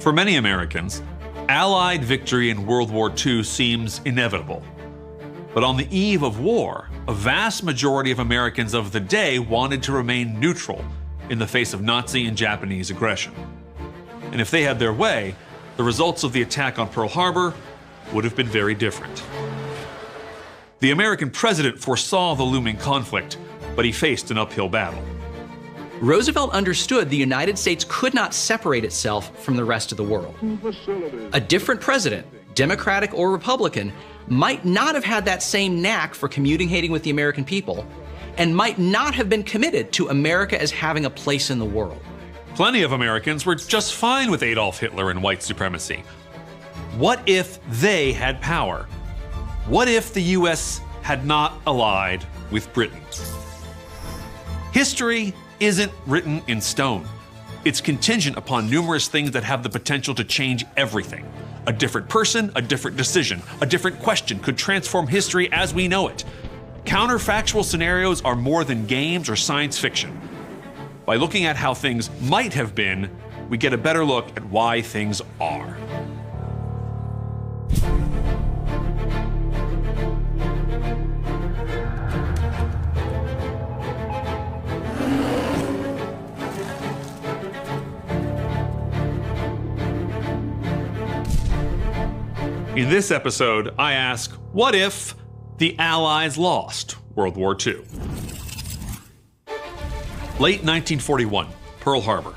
For many Americans, Allied victory in World War II seems inevitable. But on the eve of war, a vast majority of Americans of the day wanted to remain neutral in the face of Nazi and Japanese aggression. And if they had their way, the results of the attack on Pearl Harbor would have been very different. The American president foresaw the looming conflict, but he faced an uphill battle. Roosevelt understood the United States could not separate itself from the rest of the world. A different president, Democratic or Republican, might not have had that same knack for communicating with the American people, and might not have been committed to America as having a place in the world. Plenty of Americans were just fine with Adolf Hitler and white supremacy. What if they had power? What if the US had not allied with Britain? History isn't written in stone. It's contingent upon numerous things that have the potential to change everything. A different person, a different decision, a different question could transform history as we know it. Counterfactual scenarios are more than games or science fiction. By looking at how things might have been, we get a better look at why things are. In this episode, I ask, what if the Allies lost World War II? Late 1941, Pearl Harbor.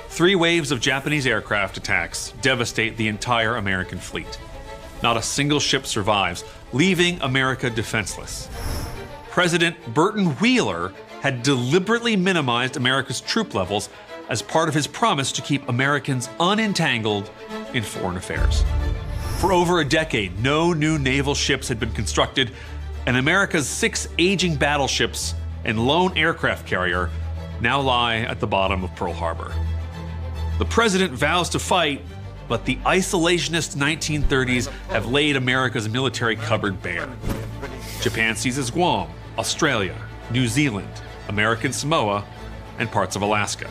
3 waves of Japanese aircraft attacks devastate the entire American fleet. Not a single ship survives, leaving America defenseless. President Burton Wheeler had deliberately minimized America's troop levels as part of his promise to keep Americans unentangled in foreign affairs. For over a decade, no new naval ships had been constructed, and America's 6 aging battleships and lone aircraft carrier now lie at the bottom of Pearl Harbor. The president vows to fight, but the isolationist 1930s have laid America's military cupboard bare. Japan seizes Guam, Australia, New Zealand, American Samoa, and parts of Alaska.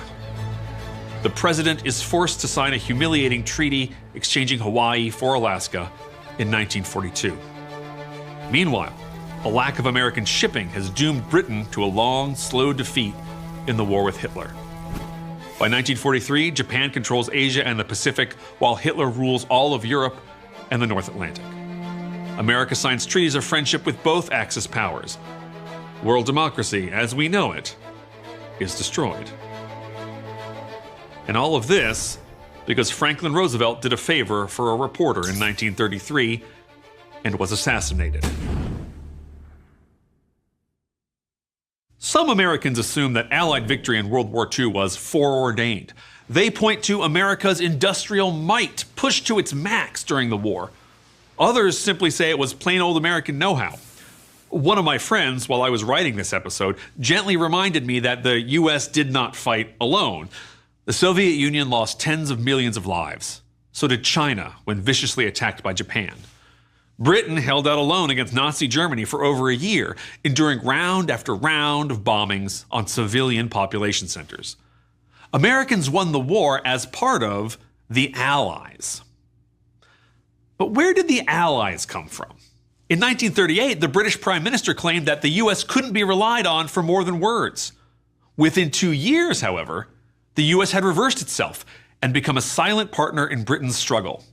The president is forced to sign a humiliating treaty exchanging Hawaii for Alaska in 1942. Meanwhile, a lack of American shipping has doomed Britain to a long, slow defeat in the war with Hitler. By 1943, Japan controls Asia and the Pacific, while Hitler rules all of Europe and the North Atlantic. America signs treaties of friendship with both Axis powers. World democracy, as we know it, is destroyed. And all of this because Franklin Roosevelt did a favor for a reporter in 1933 and was assassinated. Some Americans assume that Allied victory in World War II was foreordained. They point to America's industrial might pushed to its max during the war. Others simply say it was plain old American know-how. One of my friends, while I was writing this episode, gently reminded me that the US did not fight alone. The Soviet Union lost tens of millions of lives. So did China when viciously attacked by Japan. Britain held out alone against Nazi Germany for over a year, enduring round after round of bombings on civilian population centers. Americans won the war as part of the Allies. But where did the Allies come from? In 1938, the British Prime Minister claimed that the US couldn't be relied on for more than words. Within 2 years, however, the US had reversed itself and become a silent partner in Britain's struggle.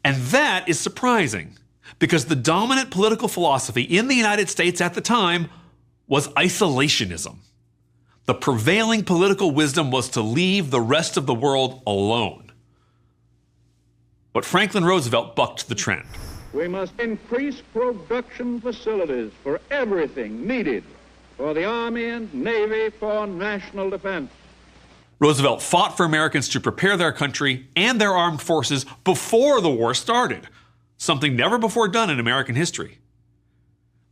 And that is surprising, because the dominant political philosophy in the United States at the time was isolationism. The prevailing political wisdom was to leave the rest of the world alone. But Franklin Roosevelt bucked the trend. We must increase production facilities for everything needed for the Army and Navy for national defense. Roosevelt fought for Americans to prepare their country and their armed forces before the war started, something never before done in American history.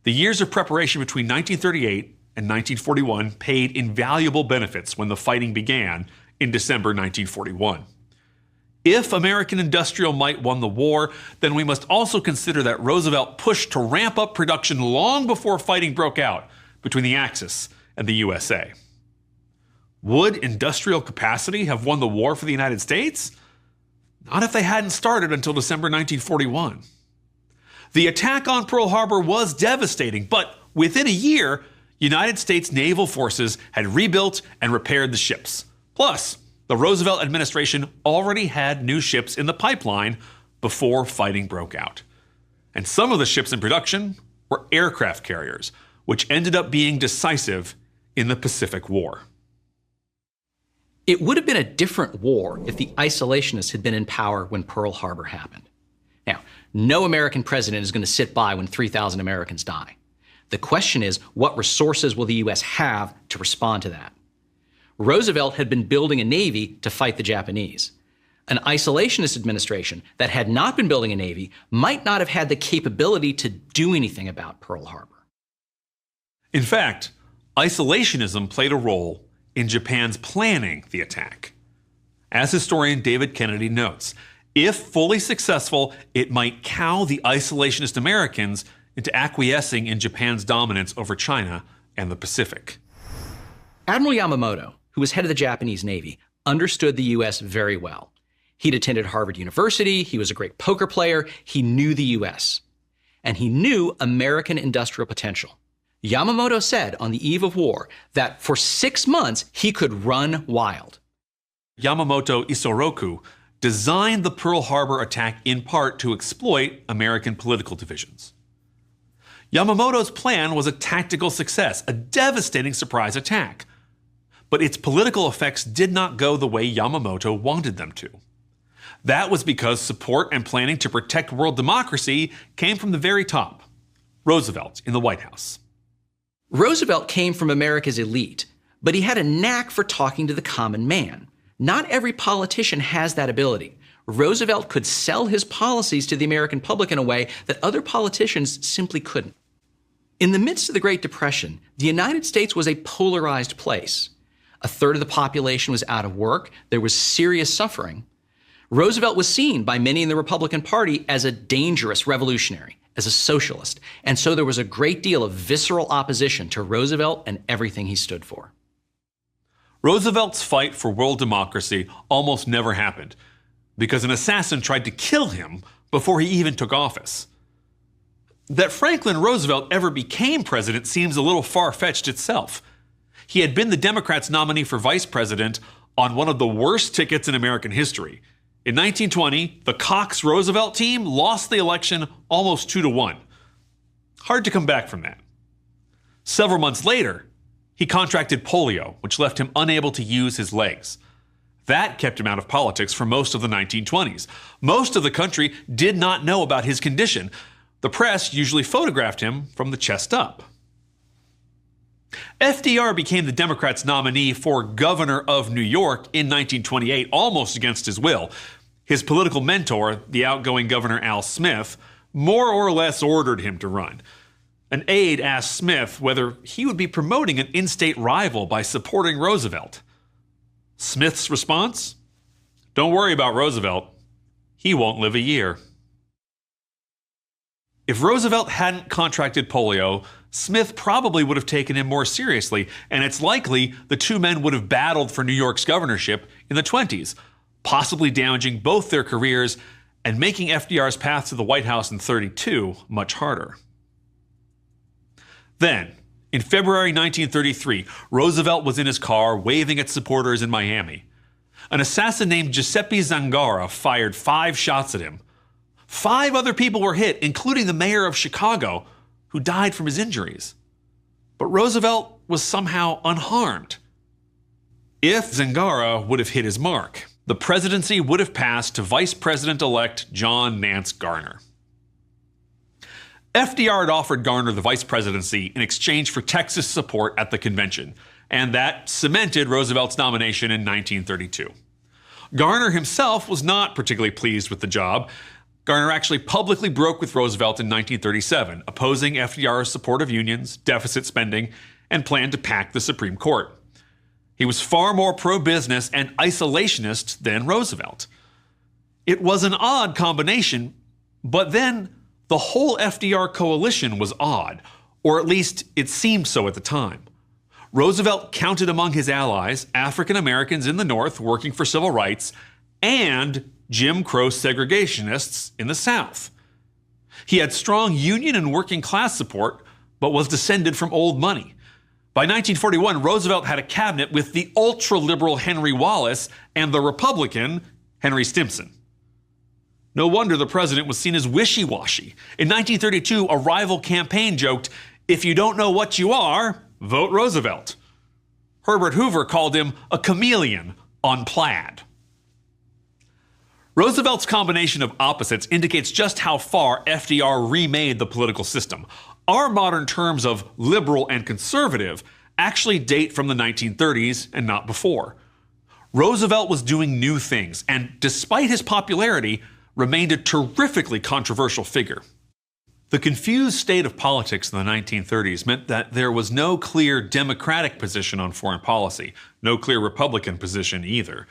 The years of preparation between 1938 and 1941 paid invaluable benefits when the fighting began in December 1941. If American industrial might won the war, then we must also consider that Roosevelt pushed to ramp up production long before fighting broke out between the Axis and the USA. Would industrial capacity have won the war for the United States? Not if they hadn't started until December 1941. The attack on Pearl Harbor was devastating, but within a year, United States naval forces had rebuilt and repaired the ships. Plus, the Roosevelt administration already had new ships in the pipeline before fighting broke out. And some of the ships in production were aircraft carriers, which ended up being decisive in the Pacific War. It would have been a different war if the isolationists had been in power when Pearl Harbor happened. Now, no American president is going to sit by when 3,000 Americans die. The question is, what resources will the U.S. have to respond to that? Roosevelt had been building a navy to fight the Japanese. An isolationist administration that had not been building a navy might not have had the capability to do anything about Pearl Harbor. In fact, isolationism played a role in Japan's planning the attack. As historian David Kennedy notes, if fully successful, it might cow the isolationist Americans into acquiescing in Japan's dominance over China and the Pacific. Admiral Yamamoto, who was head of the Japanese Navy, understood the U.S. very well. He'd attended Harvard University, he was a great poker player, he knew the U.S. And he knew American industrial potential. Yamamoto said on the eve of war that for 6 months he could run wild. Yamamoto Isoroku designed the Pearl Harbor attack in part to exploit American political divisions. Yamamoto's plan was a tactical success, a devastating surprise attack. But its political effects did not go the way Yamamoto wanted them to. That was because support and planning to protect world democracy came from the very top, Roosevelt in the White House. Roosevelt came from America's elite, but he had a knack for talking to the common man. Not every politician has that ability. Roosevelt could sell his policies to the American public in a way that other politicians simply couldn't. In the midst of the Great Depression, the United States was a polarized place. A third of the population was out of work. There was serious suffering. Roosevelt was seen by many in the Republican Party as a dangerous revolutionary, as a socialist, and so there was a great deal of visceral opposition to Roosevelt and everything he stood for. Roosevelt's fight for world democracy almost never happened because an assassin tried to kill him before he even took office. That Franklin Roosevelt ever became president seems a little far-fetched itself. He had been the Democrats' nominee for vice president on one of the worst tickets in American history. In 1920, the Cox-Roosevelt team lost the election almost 2-1. Hard to come back from that. Several months later, he contracted polio, which left him unable to use his legs. That kept him out of politics for most of the 1920s. Most of the country did not know about his condition. The press usually photographed him from the chest up. FDR became the Democrats' nominee for governor of New York in 1928, almost against his will. His political mentor, the outgoing Governor Al Smith, more or less ordered him to run. An aide asked Smith whether he would be promoting an in-state rival by supporting Roosevelt. Smith's response? Don't worry about Roosevelt. He won't live a year. If Roosevelt hadn't contracted polio, Smith probably would have taken him more seriously, and it's likely the two men would have battled for New York's governorship in the 20s, possibly damaging both their careers and making FDR's path to the White House in 1932 much harder. Then, in February 1933, Roosevelt was in his car waving at supporters in Miami. An assassin named Giuseppe Zangara fired 5 shots at him. 5 other people were hit, including the mayor of Chicago, who died from his injuries. But Roosevelt was somehow unharmed. If Zangara would have hit his mark, the presidency would have passed to Vice President-elect John Nance Garner. FDR had offered Garner the vice presidency in exchange for Texas support at the convention, and that cemented Roosevelt's nomination in 1932. Garner himself was not particularly pleased with the job. Garner actually publicly broke with Roosevelt in 1937, opposing FDR's support of unions, deficit spending, and planned to pack the Supreme Court. He was far more pro-business and isolationist than Roosevelt. It was an odd combination, but then the whole FDR coalition was odd, or at least it seemed so at the time. Roosevelt counted among his allies African Americans in the North working for civil rights and Jim Crow segregationists in the South. He had strong union and working class support, but was descended from old money. By 1941, Roosevelt had a cabinet with the ultra-liberal Henry Wallace and the Republican Henry Stimson. No wonder the president was seen as wishy-washy. In 1932, a rival campaign joked, "If you don't know what you are, vote Roosevelt." Herbert Hoover called him a chameleon on plaid. Roosevelt's combination of opposites indicates just how far FDR remade the political system. Our modern terms of liberal and conservative actually date from the 1930s and not before. Roosevelt was doing new things, and despite his popularity, remained a terrifically controversial figure. The confused state of politics in the 1930s meant that there was no clear Democratic position on foreign policy, no clear Republican position either.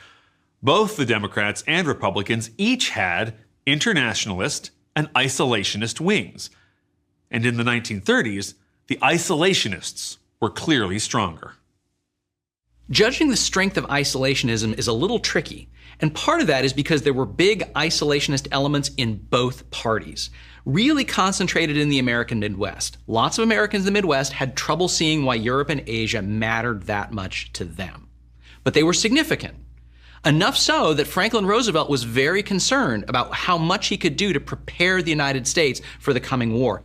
Both the Democrats and Republicans each had internationalist and isolationist wings. And in the 1930s, the isolationists were clearly stronger. Judging the strength of isolationism is a little tricky, and part of that is because there were big isolationist elements in both parties, really concentrated in the American Midwest. Lots of Americans in the Midwest had trouble seeing why Europe and Asia mattered that much to them. But they were significant. Enough so that Franklin Roosevelt was very concerned about how much he could do to prepare the United States for the coming war.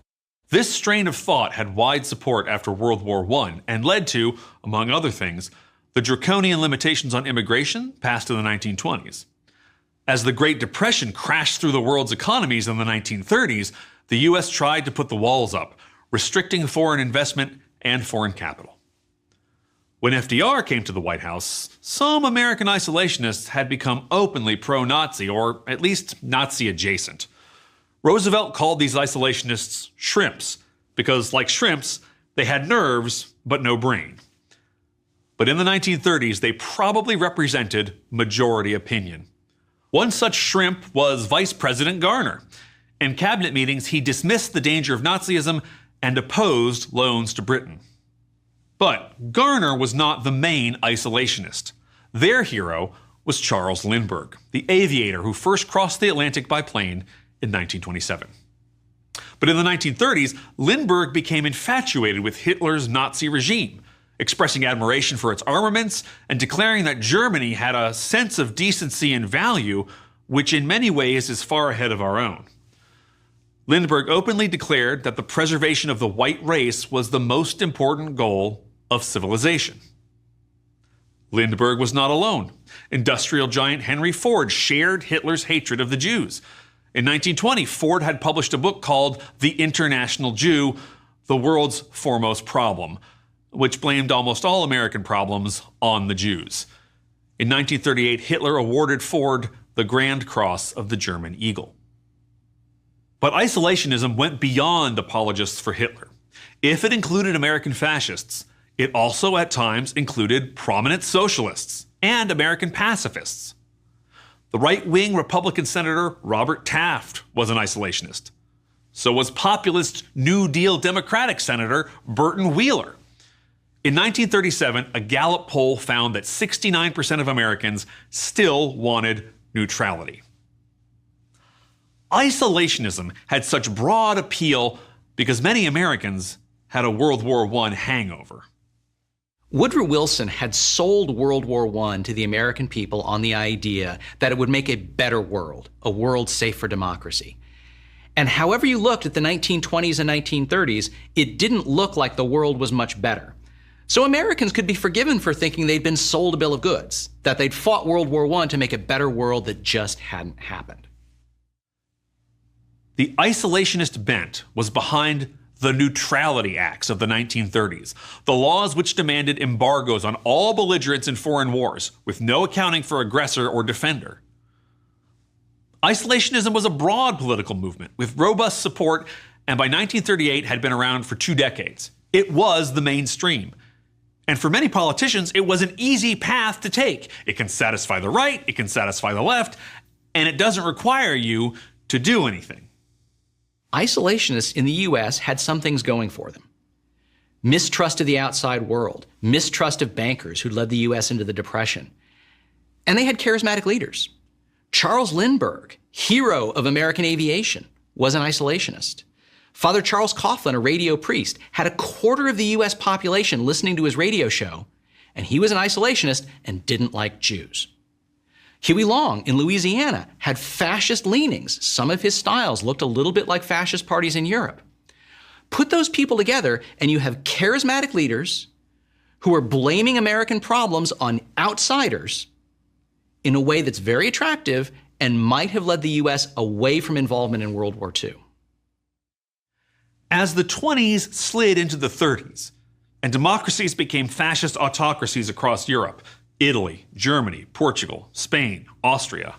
This strain of thought had wide support after World War I and led to, among other things, the draconian limitations on immigration passed in the 1920s. As the Great Depression crashed through the world's economies in the 1930s, the U.S. tried to put the walls up, restricting foreign investment and foreign capital. When FDR came to the White House, some American isolationists had become openly pro-Nazi, or at least Nazi-adjacent. Roosevelt called these isolationists shrimps, because like shrimps, they had nerves but no brain. But in the 1930s, they probably represented majority opinion. One such shrimp was Vice President Garner. In cabinet meetings, he dismissed the danger of Nazism and opposed loans to Britain. But Garner was not the main isolationist. Their hero was Charles Lindbergh, the aviator who first crossed the Atlantic by plane in 1927. But in the 1930s, Lindbergh became infatuated with Hitler's Nazi regime, expressing admiration for its armaments and declaring that Germany had a sense of decency and value, which in many ways is far ahead of our own. Lindbergh openly declared that the preservation of the white race was the most important goal of civilization. Lindbergh was not alone. Industrial giant Henry Ford shared Hitler's hatred of the Jews. In 1920, Ford had published a book called The International Jew, The World's Foremost Problem, which blamed almost all American problems on the Jews. In 1938, Hitler awarded Ford the Grand Cross of the German Eagle. But isolationism went beyond apologists for Hitler. If it included American fascists, it also at times included prominent socialists and American pacifists. The right-wing Republican Senator Robert Taft was an isolationist. So was populist New Deal Democratic Senator Burton Wheeler. In 1937, a Gallup poll found that 69% of Americans still wanted neutrality. Isolationism had such broad appeal because many Americans had a World War I hangover. Woodrow Wilson had sold World War I to the American people on the idea that it would make a better world, a world safe for democracy. And however you looked at the 1920s and 1930s, it didn't look like the world was much better. So Americans could be forgiven for thinking they'd been sold a bill of goods, that they'd fought World War I to make a better world that just hadn't happened. The isolationist bent was behind the Neutrality Acts of the 1930s, the laws which demanded embargoes on all belligerents in foreign wars, with no accounting for aggressor or defender. Isolationism was a broad political movement with robust support, and by 1938 had been around for 2 decades. It was the mainstream. And for many politicians, it was an easy path to take. It can satisfy the right, it can satisfy the left, and it doesn't require you to do anything. Isolationists in the U.S. had some things going for them. Mistrust of the outside world, mistrust of bankers who led the U.S. into the Depression. And they had charismatic leaders. Charles Lindbergh, hero of American aviation, was an isolationist. Father Charles Coughlin, a radio priest, had a quarter of the U.S. population listening to his radio show, and he was an isolationist and didn't like Jews. Huey Long in Louisiana had fascist leanings. Some of his styles looked a little bit like fascist parties in Europe. Put those people together and you have charismatic leaders who are blaming American problems on outsiders in a way that's very attractive and might have led the U.S. away from involvement in World War II. As the 20s slid into the 30s, and democracies became fascist autocracies across Europe, Italy, Germany, Portugal, Spain, Austria,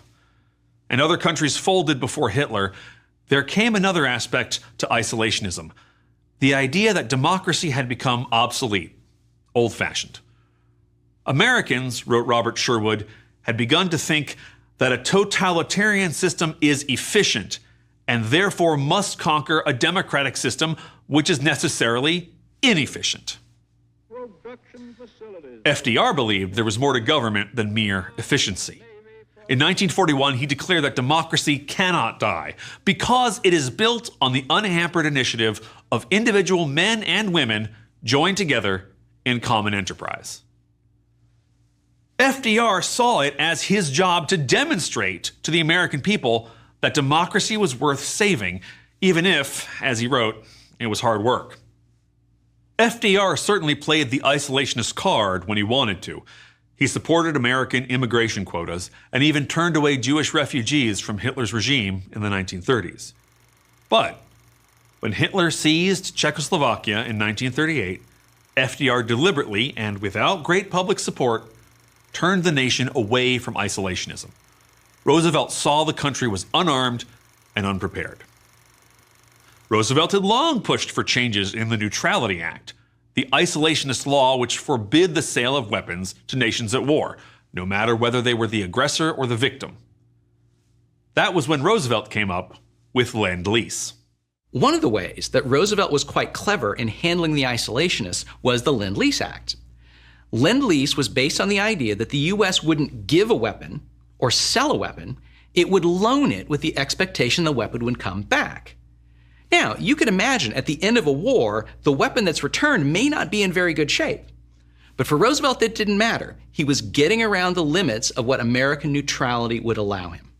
and other countries folded before Hitler, there came another aspect to isolationism: the idea that democracy had become obsolete, old-fashioned. Americans, wrote Robert Sherwood, had begun to think that a totalitarian system is efficient and therefore must conquer a democratic system which is necessarily inefficient. FDR believed there was more to government than mere efficiency. In 1941, he declared that democracy cannot die because it is built on the unhampered initiative of individual men and women joined together in common enterprise. FDR saw it as his job to demonstrate to the American people that democracy was worth saving, even if, as he wrote, it was hard work. FDR certainly played the isolationist card when he wanted to. He supported American immigration quotas and even turned away Jewish refugees from Hitler's regime in the 1930s. But when Hitler seized Czechoslovakia in 1938, FDR deliberately and without great public support turned the nation away from isolationism. Roosevelt saw the country was unarmed and unprepared. Roosevelt had long pushed for changes in the Neutrality Act, the isolationist law which forbid the sale of weapons to nations at war, no matter whether they were the aggressor or the victim. That was when Roosevelt came up with Lend-Lease. One of the ways that Roosevelt was quite clever in handling the isolationists was the Lend-Lease Act. Lend-Lease was based on the idea that the U.S. wouldn't give a weapon or sell a weapon, it would loan it with the expectation the weapon would come back. Now, you can imagine at the end of a war, the weapon that's returned may not be in very good shape. But for Roosevelt, it didn't matter. He was getting around the limits of what American neutrality would allow him.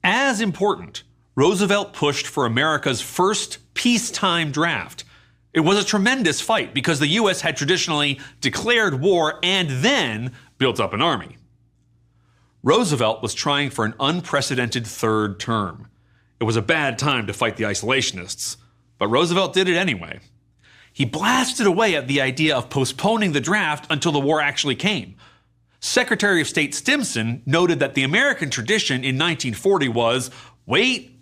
As important, Roosevelt pushed for America's first peacetime draft. It was a tremendous fight because the U.S. had traditionally declared war and then built up an army. Roosevelt was trying for an unprecedented third term. It was a bad time to fight the isolationists, but Roosevelt did it anyway. He blasted away at the idea of postponing the draft until the war actually came. Secretary of State Stimson noted that the American tradition in 1940 was wait,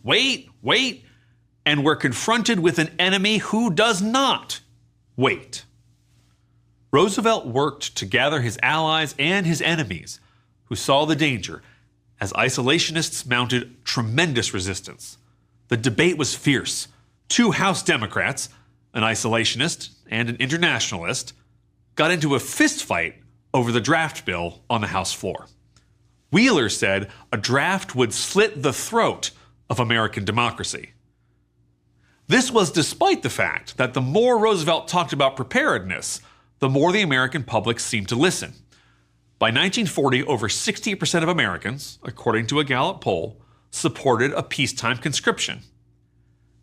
and we're confronted with an enemy who does not wait. Roosevelt worked to gather his allies and his enemies, who saw the danger as isolationists mounted tremendous resistance. The debate was fierce. Two House Democrats, an isolationist and an internationalist, got into a fistfight over the draft bill on the House floor. Wheeler said a draft would slit the throat of American democracy. This was despite the fact that the more Roosevelt talked about preparedness, the more the American public seemed to listen. By 1940, over 60% of Americans, according to a Gallup poll, supported a peacetime conscription.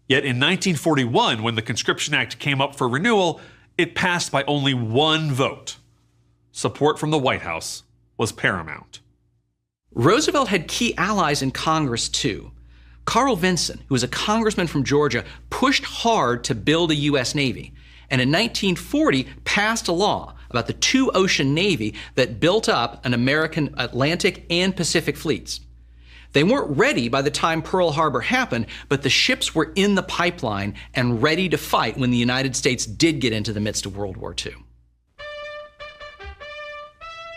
Yet in 1941, when the Conscription Act came up for renewal, it passed by only one vote. Support from the White House was paramount. Roosevelt had key allies in Congress too. Carl Vinson, who was a congressman from Georgia, pushed hard to build a U.S. Navy, and in 1940 passed a law about the two-ocean navy that built up an American Atlantic and Pacific fleets. They weren't ready by the time Pearl Harbor happened, but the ships were in the pipeline and ready to fight when the United States did get into the midst of World War II.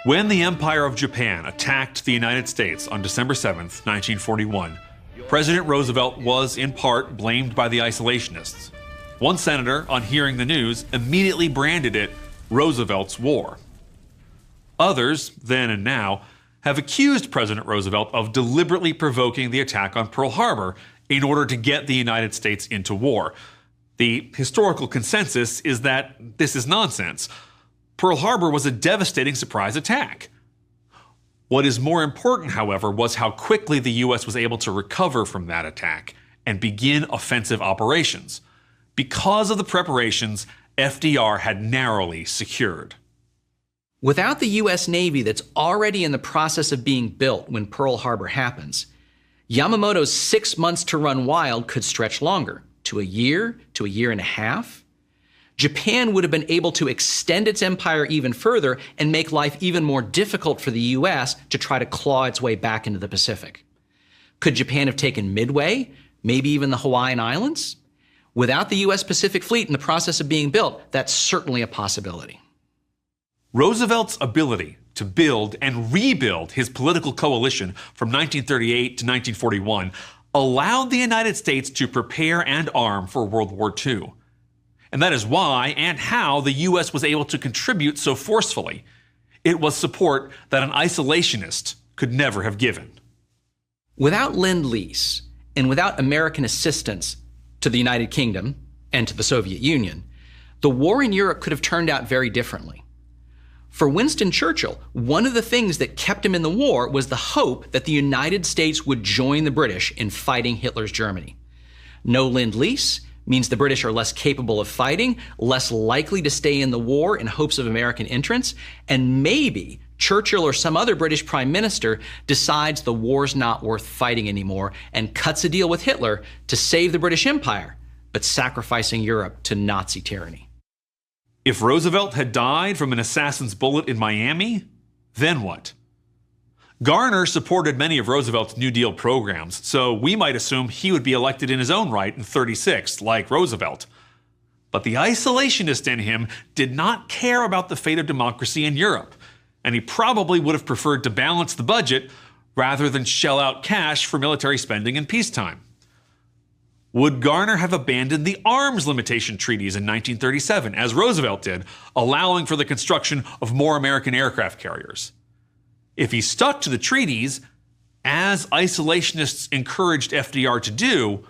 When the Empire of Japan attacked the United States on December 7th, 1941, President Roosevelt was in part blamed by the isolationists. One senator, on hearing the news, immediately branded it Roosevelt's War. Others, then and now, have accused President Roosevelt of deliberately provoking the attack on Pearl Harbor in order to get the United States into war. The historical consensus is that this is nonsense. Pearl Harbor was a devastating surprise attack. What is more important, however, was how quickly the U.S. was able to recover from that attack and begin offensive operations. Because of the preparations FDR had narrowly secured. Without the U.S. Navy that's already in the process of being built when Pearl Harbor happens, Yamamoto's 6 months to run wild could stretch longer, to a year and a half. Japan would have been able to extend its empire even further and make life even more difficult for the U.S. to try to claw its way back into the Pacific. Could Japan have taken Midway, maybe even the Hawaiian Islands? Without the U.S. Pacific Fleet in the process of being built, that's certainly a possibility. Roosevelt's ability to build and rebuild his political coalition from 1938 to 1941 allowed the United States to prepare and arm for World War II. And that is why and how the U.S. was able to contribute so forcefully. It was support that an isolationist could never have given. Without Lend-Lease and without American assistance to the United Kingdom and to the Soviet Union, the war in Europe could have turned out very differently. For Winston Churchill, one of the things that kept him in the war was the hope that the United States would join the British in fighting Hitler's Germany. No Lend-Lease means the British are less capable of fighting, less likely to stay in the war in hopes of American entrance, and maybe Churchill or some other British prime minister decides the war's not worth fighting anymore and cuts a deal with Hitler to save the British Empire, but sacrificing Europe to Nazi tyranny. If Roosevelt had died from an assassin's bullet in Miami, then what? Garner supported many of Roosevelt's New Deal programs, so we might assume he would be elected in his own right in '36, like Roosevelt. But the isolationist in him did not care about the fate of democracy in Europe, and he probably would have preferred to balance the budget rather than shell out cash for military spending in peacetime. Would Garner have abandoned the arms limitation treaties in 1937, as Roosevelt did, allowing for the construction of more American aircraft carriers? If he stuck to the treaties, as isolationists encouraged FDR to do,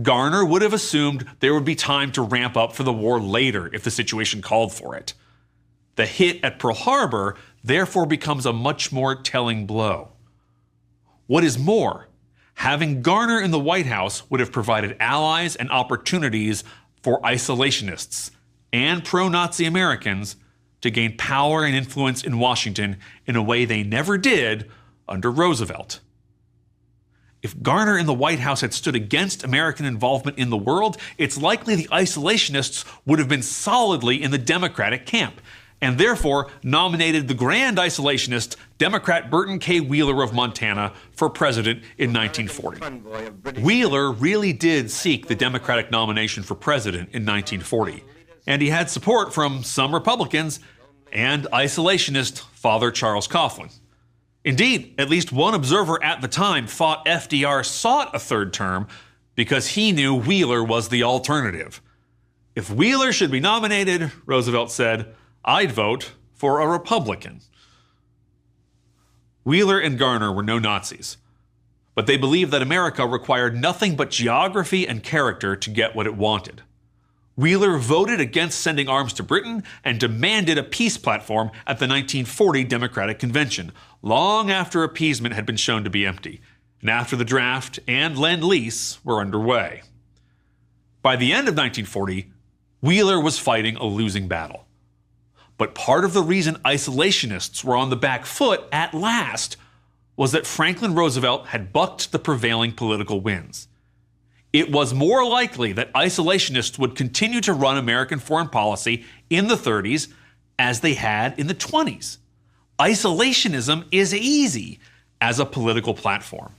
Garner would have assumed there would be time to ramp up for the war later if the situation called for it. The hit at Pearl Harbor therefore becomes a much more telling blow. What is more, having Garner in the White House would have provided allies and opportunities for isolationists and pro-Nazi Americans to gain power and influence in Washington in a way they never did under Roosevelt. If Garner in the White House had stood against American involvement in the world, it's likely the isolationists would have been solidly in the Democratic camp, and therefore nominated the grand isolationist Democrat Burton K. Wheeler of Montana for president in 1940. Wheeler really did seek the Democratic nomination for president in 1940, and he had support from some Republicans and isolationist Father Charles Coughlin. Indeed, at least one observer at the time thought FDR sought a third term because he knew Wheeler was the alternative. If Wheeler should be nominated, Roosevelt said, I'd vote for a Republican. Wheeler and Garner were no Nazis, but they believed that America required nothing but geography and character to get what it wanted. Wheeler voted against sending arms to Britain and demanded a peace platform at the 1940 Democratic Convention, long after appeasement had been shown to be empty, and after the draft and Lend-Lease were underway. By the end of 1940, Wheeler was fighting a losing battle. But part of the reason isolationists were on the back foot at last was that Franklin Roosevelt had bucked the prevailing political winds. It was more likely that isolationists would continue to run American foreign policy in the 30s as they had in the 20s. Isolationism is easy as a political platform.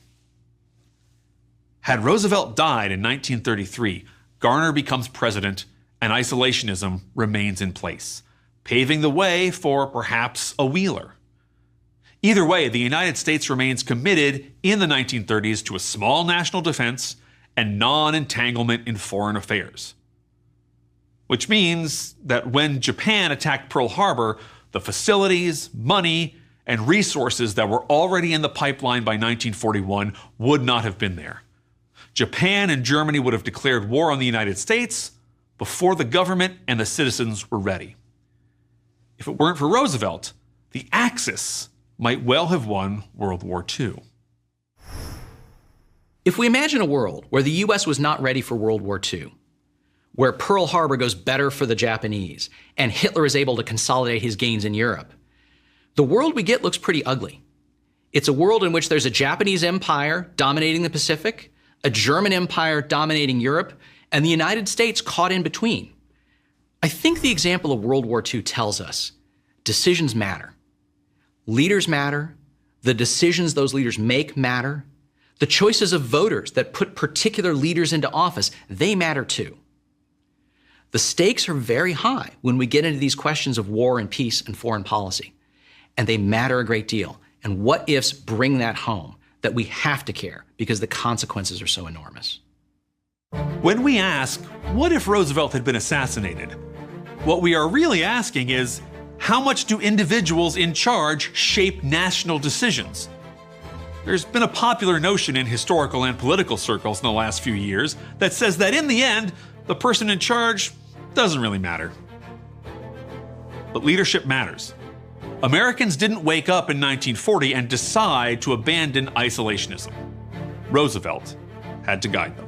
Had Roosevelt died in 1933, Garner becomes president and isolationism remains in place, paving the way for perhaps a Wheeler. Either way, the United States remains committed in the 1930s to a small national defense and non-entanglement in foreign affairs. Which means that when Japan attacked Pearl Harbor, the facilities, money, and resources that were already in the pipeline by 1941 would not have been there. Japan and Germany would have declared war on the United States before the government and the citizens were ready. If it weren't for Roosevelt, the Axis might well have won World War II. If we imagine a world where the US was not ready for World War II, where Pearl Harbor goes better for the Japanese, and Hitler is able to consolidate his gains in Europe, the world we get looks pretty ugly. It's a world in which there's a Japanese empire dominating the Pacific, a German empire dominating Europe, and the United States caught in between. I think the example of World War II tells us decisions matter. Leaders matter. The decisions those leaders make matter. The choices of voters that put particular leaders into office, they matter too. The stakes are very high when we get into these questions of war and peace and foreign policy, and they matter a great deal. And what ifs bring that home, that we have to care because the consequences are so enormous. When we ask, what if Roosevelt had been assassinated? What we are really asking is, how much do individuals in charge shape national decisions? There's been a popular notion in historical and political circles in the last few years that says that in the end, the person in charge doesn't really matter. But leadership matters. Americans didn't wake up in 1940 and decide to abandon isolationism. Roosevelt had to guide them.